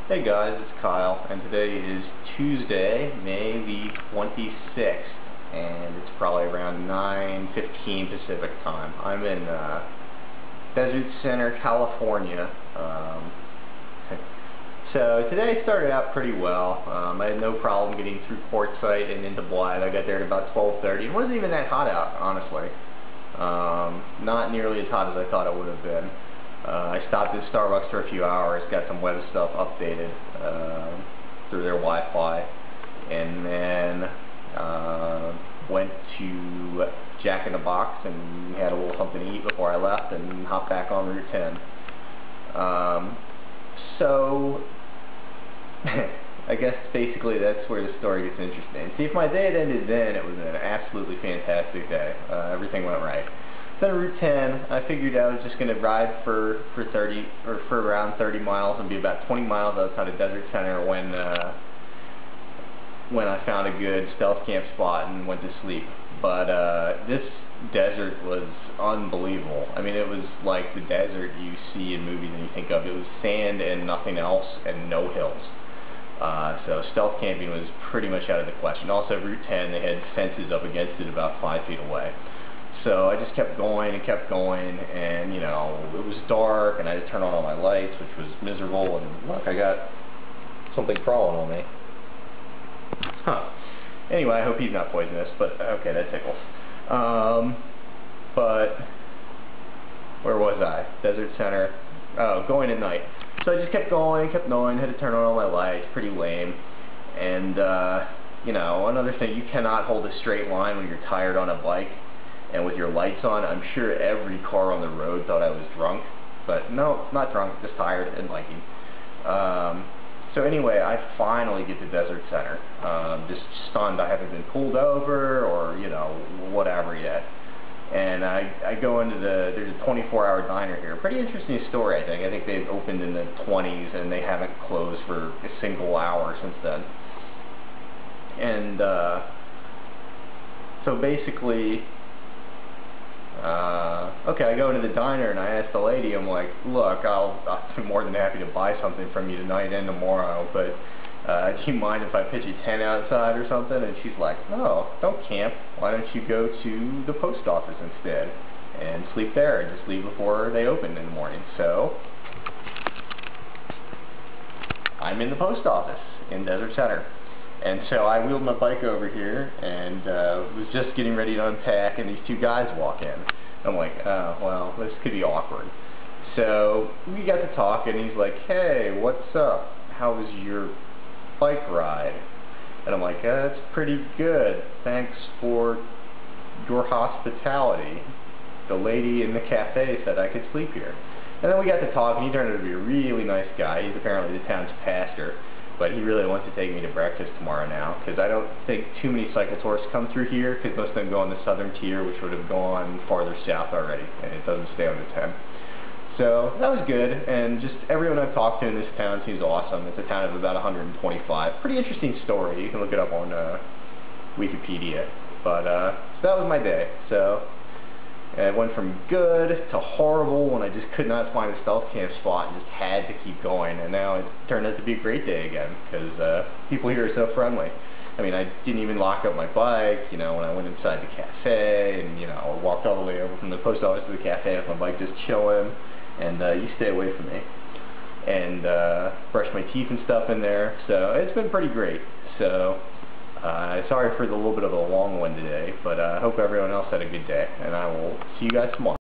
Hey guys, it's Kyle, and today is Tuesday, May the 26th, and it's probably around 9:15 Pacific time. I'm in Desert Center, California. So today started out pretty well. I had no problem getting through Quartzsite and into Blythe. I got there at about 12:30. It wasn't even that hot out, honestly. Not nearly as hot as I thought it would have been. I stopped at Starbucks for a few hours, got some web stuff updated through their Wi-Fi, and then went to Jack in the Box and had a little something to eat before I left and hopped back on Route 10. So I guess basically that's where the story gets interesting. See, if my day had ended then, it was an absolutely fantastic day. Everything went right. Then Route 10, I figured I was just going to ride for around 30 miles and be about 20 miles outside of Desert Center when I found a good stealth camp spot and went to sleep. But this desert was unbelievable. I mean, it was like the desert you see in movies and you think of. It was sand and nothing else and no hills. So stealth camping was pretty much out of the question. Also, Route 10, they had fences up against it about 5 feet away. So I just kept going, and you know, it was dark, and I had to turn on all my lights, which was miserable, and look, I got something crawling on me. Huh. Anyway, I hope he's not poisonous, but okay, that tickles. But where was I? Desert Center. Oh, going at night. So I just kept going, had to turn on all my lights, pretty lame. And, you know, another thing, you cannot hold a straight line when you're tired on a bike. And with your lights on, I'm sure every car on the road thought I was drunk. But no, not drunk, just tired and biking. So anyway, I finally get to Desert Center. Just stunned I haven't been pulled over or, you know, whatever yet. And I go into there's a 24-hour diner here. Pretty interesting story, I think. I think they've opened in the 20s and they haven't closed for a single hour since then. And so basically, okay, I go into the diner and I ask the lady, I'm like, look, I'll be more than happy to buy something from you tonight and tomorrow, but do you mind if I pitch a tent outside or something? And she's like, no, don't camp. Why don't you go to the post office instead and sleep there and just leave before they open in the morning? So I'm in the post office in Desert Center. And so I wheeled my bike over here and was just getting ready to unpack, and these two guys walk in. I'm like, oh, well, this could be awkward. So we got to talk, and he's like, hey, what's up? How was your bike ride? And I'm like, it's pretty good. Thanks for your hospitality. The lady in the cafe said I could sleep here. And then we got to talk, and he turned out to be a really nice guy. He's apparently the town's pastor. But he really wants to take me to breakfast tomorrow now, because I don't think too many cycle tourists come through here, because most of them go on the southern tier, which would have gone farther south already, and it doesn't stay on the 10. So that was good, and just everyone I've talked to in this town seems awesome. It's a town of about 125. Pretty interesting story. You can look it up on Wikipedia. But so that was my day. So it went from good to horrible when I just could not find a stealth camp spot and just had to keep going, and now it turned out to be a great day again because people here are so friendly. I mean, I didn't even lock up my bike, you know, when I went inside the cafe, and, you know, I walked all the way over from the post office to the cafe with my bike just chilling, and you stay away from me. And brushed my teeth and stuff in there, so it's been pretty great. So sorry for the little bit of a long one today, but I hope everyone else had a good day, and I will see you guys tomorrow.